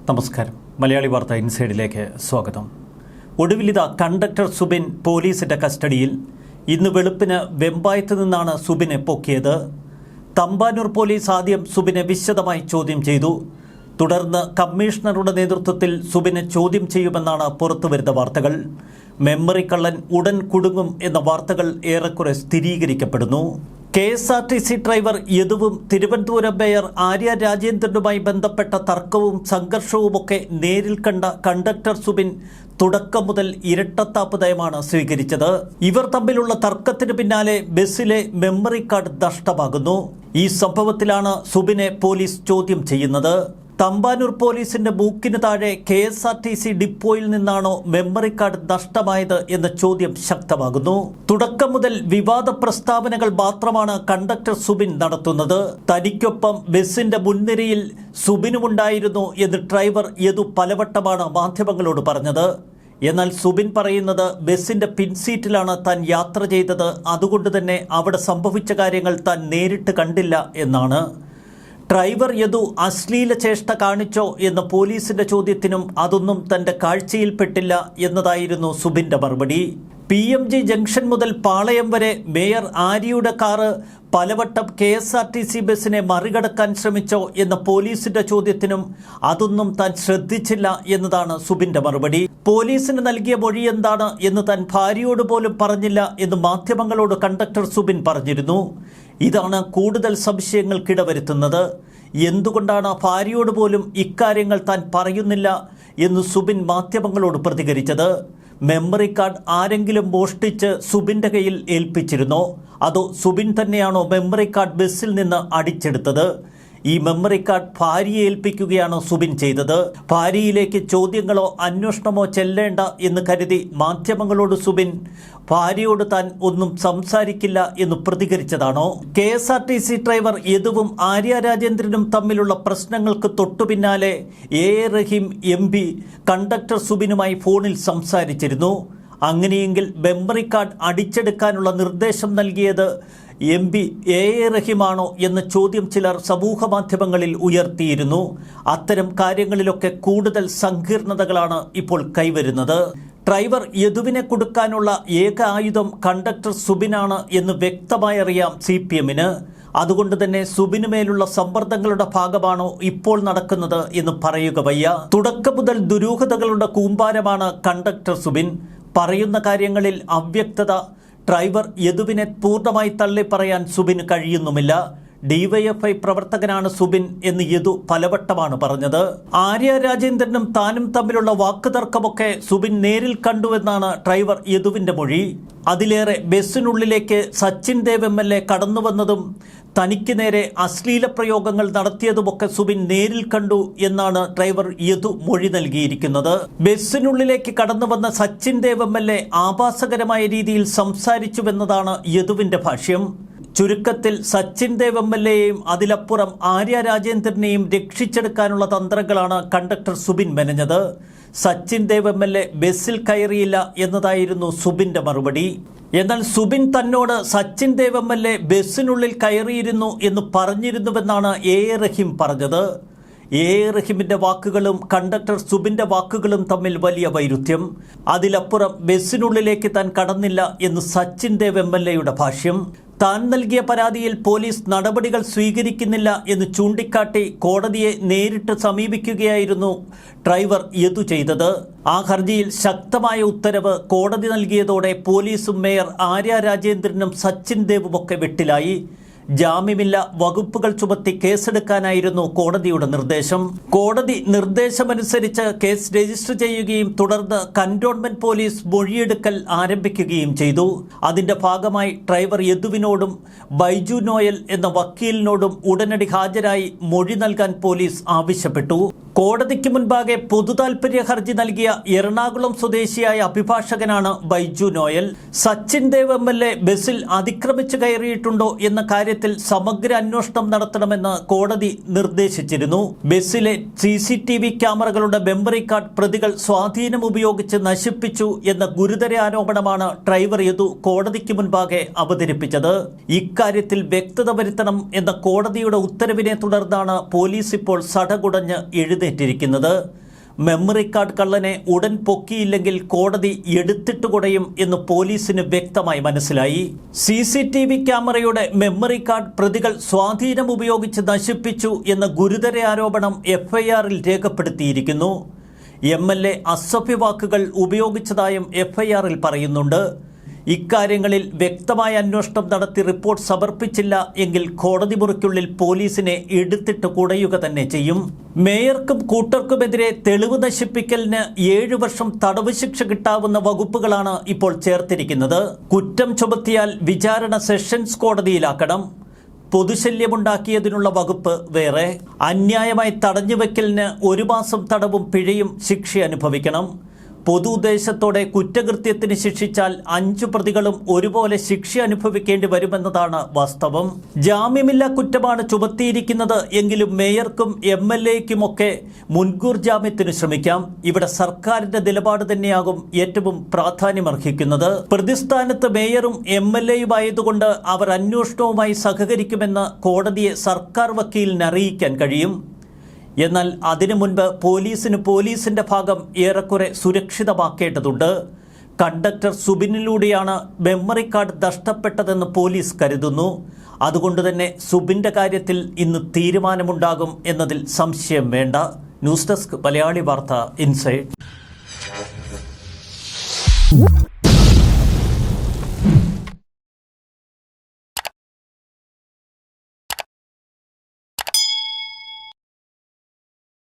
നമസ്കാരം. മലയാളി വാർത്ത ഇൻസൈഡിലേക്ക് സ്വാഗതം. ഒടുവിലിത കണ്ടക്ടർ സുബിൻ പോലീസിന്റെ കസ്റ്റഡിയിൽ. ഇന്ന് വെളുപ്പിന് വെമ്പായത്ത് നിന്നാണ് സുബിനെ പൊക്കിയത്. തമ്പാനൂർ പോലീസ് ആദ്യം സുബിനെ വിശദമായി ചോദ്യം ചെയ്തു. തുടർന്ന് കമ്മീഷണറുടെ നേതൃത്വത്തിൽ സുബിനെ ചോദ്യം ചെയ്യുമെന്നാണ് പുറത്തുവരുന്ന വാർത്തകൾ. മെമ്മറി കള്ളൻ ഉടൻ കുടുങ്ങും എന്ന വാർത്തകൾ ഏറെക്കുറെ സ്ഥിരീകരിക്കപ്പെടുന്നു. KSRTC ഡ്രൈവർ യദുവും തിരുവനന്തപുരം മേയർ ആര്യ രാജേന്ദ്രനുമായി ബന്ധപ്പെട്ട തർക്കവും സംഘർഷവുമൊക്കെ നേരിൽ കണ്ട കണ്ടക്ടർ സുബിൻ തുടക്കം മുതൽ ഇരട്ടത്താപ്പ് നയമാണ് സ്വീകരിച്ചത്. ഇവർ തമ്മിലുള്ള തർക്കത്തിന് പിന്നാലെ ബസ്സിലെ മെമ്മറി കാർഡ് നഷ്ടമാകുന്നു. ഈ സംഭവത്തിലാണ് സുബിനെ പോലീസ് ചോദ്യം ചെയ്യുന്നത്. തമ്പാനൂർ പോലീസിന്റെ മൂക്കിന് താഴെ KSRTC ഡിപ്പോയിൽ നിന്നാണോ മെമ്മറി കാർഡ് നഷ്ടമായത് എന്ന ചോദ്യം ശക്തമാകുന്നു. തുടക്കം മുതൽ വിവാദ പ്രസ്താവനകൾ മാത്രമാണ് കണ്ടക്ടർ സുബിൻ നടത്തുന്നത്. തനിക്കൊപ്പം ബസിന്റെ മുൻനിരയിൽ സുബിനുമുണ്ടായിരുന്നു എന്ന് ഡ്രൈവർ യദു പലവട്ടമാണ് മാധ്യമങ്ങളോട് പറഞ്ഞത്. എന്നാൽ സുബിൻ പറയുന്നത് ബസിന്റെ പിൻസീറ്റിലാണ് താൻ യാത്ര ചെയ്തത്, അതുകൊണ്ട് തന്നെ അവിടെ സംഭവിച്ച കാര്യങ്ങൾ താൻ നേരിട്ട് കണ്ടില്ല എന്നാണ്. ഡ്രൈവർ യദു അശ്ലീല ചേഷ്ട കാണിച്ചോ എന്ന പോലീസിന്റെ ചോദ്യത്തിനും അതൊന്നും തന്റെ കാഴ്ചയിൽപ്പെട്ടില്ല എന്നതായിരുന്നു സുബിന്റെ മറുപടി. PMG ജംഗ്ഷൻ മുതൽ പാളയം വരെ മേയർ ആര്യയുടെ കാറ് പലവട്ടം KSRTC ബസ്സിനെ മറികടക്കാൻ ശ്രമിച്ചോ എന്ന പോലീസിന്റെ ചോദ്യത്തിനും അതൊന്നും താൻ ശ്രദ്ധിച്ചില്ല എന്നതാണ് സുബിന്റെ മറുപടി. പോലീസിന് നൽകിയ മൊഴി എന്താണ് എന്ന് താൻ ഭാര്യയോട് പോലും പറഞ്ഞില്ല എന്ന് മാധ്യമങ്ങളോട് കണ്ടക്ടർ സുബിൻ പറഞ്ഞിരുന്നു. ഇതാണ് കൂടുതൽ സംശയങ്ങൾക്കിടവരുത്തുന്നത്. എന്തുകൊണ്ടാണ് ഭാര്യയോട് പോലും ഇക്കാര്യങ്ങൾ താൻ പറയുന്നില്ല എന്ന് സുബിൻ മാധ്യമങ്ങളോട് പ്രതികരിച്ചത്? മെമ്മറി കാർഡ് ആരെങ്കിലും മോഷ്ടിച്ച് സുബിൻ്റെ കയ്യിൽ ഏൽപ്പിച്ചിരുന്നോ? അതോ സുബിൻ തന്നെയാണോ മെമ്മറി കാർഡ് ബസ്സിൽ നിന്ന് അടിച്ചെടുത്തത്? ഈ മെമ്മറി കാർഡ് ഭാര്യയെ ഏൽപ്പിക്കുകയാണോ സുബിൻ ചെയ്തത്? ഭാര്യയിലേക്ക് ചോദ്യങ്ങളോ അന്വേഷണമോ ചെല്ലേണ്ട എന്ന് കരുതി മാധ്യമങ്ങളോട് സുബിൻ ഭാര്യയോട് താൻ ഒന്നും സംസാരിക്കില്ല എന്ന് പ്രതികരിച്ചതാണോ? KSRTC ഡ്രൈവർ യദുവും ആര്യ രാജേന്ദ്രനും തമ്മിലുള്ള പ്രശ്നങ്ങൾക്ക് തൊട്ടുപിന്നാലെ റഹീം MP കണ്ടക്ടർ സുബിനുമായി ഫോണിൽ സംസാരിച്ചിരുന്നു. അങ്ങനെയെങ്കിൽ മെമ്മറി കാർഡ് അടിച്ചെടുക്കാനുള്ള നിർദ്ദേശം നൽകിയത് MP റഹീമാണോ എന്ന ചോദ്യം ചിലർ സമൂഹ മാധ്യമങ്ങളിൽ ഉയർത്തിയിരുന്നു. അത്തരം കാര്യങ്ങളിലൊക്കെ കൂടുതൽ സങ്കീർണതകളാണ് ഇപ്പോൾ കൈവരുന്നത്. ഡ്രൈവർ യദുവിനെ കൊടുക്കാനുള്ള ഏക ആയുധം കണ്ടക്ടർ സുബിനാണ് എന്ന് വ്യക്തമായി അറിയാം CPM-ന്. അതുകൊണ്ട് തന്നെ സുബിന് മേലുള്ള സമ്മർദ്ദങ്ങളുടെ ഭാഗമാണോ ഇപ്പോൾ നടക്കുന്നത് എന്ന് പറയുക വയ്യ. തുടക്കം മുതൽ ദുരൂഹതകളുടെ കൂമ്പാരമാണ് കണ്ടക്ടർ സുബിൻ. പറയുന്ന കാര്യങ്ങളിൽ അവ്യക്തത. ഡ്രൈവർ യദുവിനെ പൂർണ്ണമായി തള്ളിപ്പറയാൻ സുബിന് കഴിയുന്നുമില്ല. DYFI പ്രവർത്തകനാണ് സുബിൻ എന്ന് യദു പലവട്ടമാണ് പറഞ്ഞത്. ആര്യ രാജേന്ദ്രനും താനും തമ്മിലുള്ള വാക്കുതർക്കമൊക്കെ സുബിൻ നേരിൽ കണ്ടുവെന്നാണ് ഡ്രൈവർ യദുവിന്റെ മൊഴി. അതിലേറെ ബസ്സിനുള്ളിലേക്ക് സച്ചിൻ ദേവ് MLA കടന്നു വന്നതും തനിക്ക് നേരെ അശ്ലീല പ്രയോഗങ്ങൾ നടത്തിയതുമൊക്കെ സുബിൻ നേരിൽ കണ്ടു എന്നാണ് ഡ്രൈവർ യദു മൊഴി നൽകിയിരിക്കുന്നത്. ബസ്സിനുള്ളിലേക്ക് കടന്നു വന്ന സച്ചിൻ ദേവ് MLA ആഭാസകരമായ രീതിയിൽ സംസാരിച്ചുവെന്നതാണ് യദുവിന്റെ ഭാഷ്യം. ചുരുക്കത്തിൽ സച്ചിൻ ദേവ് MLA-യെയും അതിലപ്പുറം ആര്യ രാജേന്ദ്രനെയും രക്ഷിച്ചെടുക്കാനുള്ള തന്ത്രങ്ങളാണ് കണ്ടക്ടർ സുബിൻ മെനഞ്ഞത്. സച്ചിൻ ദേവ് MLA ബസ്സിൽ കയറിയില്ല എന്നതായിരുന്നു സുബിന്റെ മറുപടി. എന്നാൽ സുബിൻ തന്നോട് സച്ചിൻ ദേവ് MLA ബസ്സിനുള്ളിൽ കയറിയിരുന്നു എന്ന് പറഞ്ഞിരുന്നുവെന്നാണ് റഹീം പറഞ്ഞത്. റഹീമിന്റെ വാക്കുകളും കണ്ടക്ടർ സുബിന്റെ വാക്കുകളും തമ്മിൽ വലിയ വൈരുദ്ധ്യം. അതിലപ്പുറം ബസ്സിനുള്ളിലേക്ക് താൻ കടന്നില്ല എന്ന് സച്ചിൻ ദേവ് MLA-യുടെ ഭാഷ്യം. താൻ നൽകിയ പരാതിയിൽ പോലീസ് നടപടികൾ സ്വീകരിക്കുന്നില്ല എന്ന് ചൂണ്ടിക്കാട്ടി കോടതിയെ നേരിട്ട് സമീപിക്കുകയായിരുന്നു ഡ്രൈവർ യദു ചെയ്തത്. ആ ഹർജിയിൽ ശക്തമായ ഉത്തരവ് കോടതി നൽകിയതോടെ പോലീസും മേയർ ആര്യ രാജേന്ദ്രനും സച്ചിൻ ദേവുമൊക്കെ വെട്ടിലായി. ജാമ്യമില്ല വകുപ്പുകൾ ചുമത്തി കേസെടുക്കാനായിരുന്നു കോടതിയുടെ നിർദ്ദേശം. കോടതി നിർദ്ദേശമനുസരിച്ച് കേസ് രജിസ്റ്റർ ചെയ്യുകയും തുടർന്ന് കന്റോൺമെന്റ് പോലീസ് മൊഴിയെടുക്കൽ ആരംഭിക്കുകയും ചെയ്തു. അതിന്റെ ഭാഗമായി ഡ്രൈവർ യദുവിനോടും ബൈജു നോയൽ എന്ന വക്കീലിനോടും ഉടനടി ഹാജരായി മൊഴി നൽകാൻ പോലീസ് ആവശ്യപ്പെട്ടു. കോടതിക്ക് മുൻപാകെ പൊതുതാൽപര്യ ഹർജി നൽകിയ എറണാകുളം സ്വദേശിയായ അഭിഭാഷകനാണ് ബൈജു നോയൽ. സച്ചിൻ ദേവ് MLA ബസ്സിൽ അതിക്രമിച്ചു കയറിയിട്ടുണ്ടോ എന്ന കാര്യത്തിൽ സമഗ്ര അന്വേഷണം നടത്തണമെന്ന് കോടതി നിർദ്ദേശിച്ചിരുന്നു. ബസ്സിലെ CCTV ക്യാമറകളുടെ മെമ്മറി കാർഡ് പ്രതികൾ സ്വാധീനം ഉപയോഗിച്ച് നശിപ്പിച്ചു എന്ന ഗുരുതര ആരോപണമാണ് ഡ്രൈവർ യദു കോടതിക്ക് മുൻപാകെ അവതരിപ്പിച്ചത്. ഇക്കാര്യത്തിൽ വ്യക്തത വരുത്തണം എന്ന കോടതിയുടെ ഉത്തരവിനെ തുടർന്നാണ് പോലീസ് ഇപ്പോൾ സടകുടഞ്ഞ് എഴുതി എഴുന്നേറ്റിരിക്കുന്നത്. മെമ്മറി കാർഡ് കള്ളനെ ഉടൻ പൊക്കിയില്ലെങ്കിൽ കോടതി എടുത്തിട്ട് കുടയും എന്ന് പോലീസിന് വ്യക്തമായി മനസ്സിലായി. CCTV ക്യാമറയുടെ മെമ്മറി കാർഡ് പ്രതികൾ സ്വാധീനം ഉപയോഗിച്ച് നശിപ്പിച്ചു എന്ന ഗുരുതര ആരോപണം FIR-ൽ രേഖപ്പെടുത്തിയിരിക്കുന്നു. MLA അസഭ്യവാക്കുകൾ ഉപയോഗിച്ചതായും FIR-ൽ പറയുന്നുണ്ട്. ഇക്കാര്യങ്ങളിൽ വ്യക്തമായ അന്വേഷണം നടത്തി റിപ്പോർട്ട് സമർപ്പിച്ചില്ല എങ്കിൽ കോടതി മുറിക്കുള്ളിൽ പോലീസിനെ എടുത്തിട്ട് കുടയുക തന്നെ ചെയ്യും. മേയർക്കും കൂട്ടർക്കുമെതിരെ തെളിവ് നശിപ്പിക്കലിന് 7 വർഷം തടവ് ശിക്ഷ കിട്ടാവുന്ന വകുപ്പുകളാണ് ഇപ്പോൾ ചേർത്തിരിക്കുന്നത്. കുറ്റം ചുമത്തിയാൽ വിചാരണ സെഷൻസ് കോടതിയിലാക്കണം. പൊതുശല്യമുണ്ടാക്കിയതിനുള്ള വകുപ്പ് വേറെ. അന്യായമായി തടഞ്ഞുവെക്കലിന് 1 മാസം തടവും പിഴയും ശിക്ഷ അനുഭവിക്കണം. പൊതു ഉദ്ദേശത്തോടെ കുറ്റകൃത്യത്തിന് ശിക്ഷിച്ചാൽ 5 പ്രതികളും ഒരുപോലെ ശിക്ഷ അനുഭവിക്കേണ്ടി വരുമെന്നതാണ് വാസ്തവം. ജാമ്യമില്ലാ കുറ്റമാണ് ചുമത്തിയിരിക്കുന്നത് എങ്കിലും മേയർക്കും MLA-ക്കുമൊക്കെ മുൻകൂർ ജാമ്യത്തിന് ശ്രമിക്കാം. ഇവിടെ സർക്കാരിന്റെ നിലപാട് തന്നെയാകും ഏറ്റവും പ്രാധാന്യമർഹിക്കുന്നത്. പ്രതിസ്ഥാനത്ത് മേയറും MLA-യുമായതുകൊണ്ട് അവർ അന്വേഷണവുമായി സഹകരിക്കുമെന്ന് കോടതിയെ സർക്കാർ വക്കീലിന് അറിയിക്കാൻ കഴിയും. എന്നാൽ അതിനു മുൻപ് പോലീസിന്റെ ഭാഗം ഏറെക്കുറെ സുരക്ഷിതമാക്കേണ്ടതുണ്ട്. കണ്ടക്ടർ സുബിനിലൂടെയാണ് മെമ്മറി കാർഡ് നഷ്ടപ്പെട്ടതെന്ന് പോലീസ് കരുതുന്നു. അതുകൊണ്ട് തന്നെ സുബിന്റെ കാര്യത്തിൽ ഇന്ന് തീരുമാനമുണ്ടാകും എന്നതിൽ സംശയം വേണ്ട. ന്യൂസ് ഡെസ്ക് മലയാളി വാർത്ത ഇൻസൈഡ്.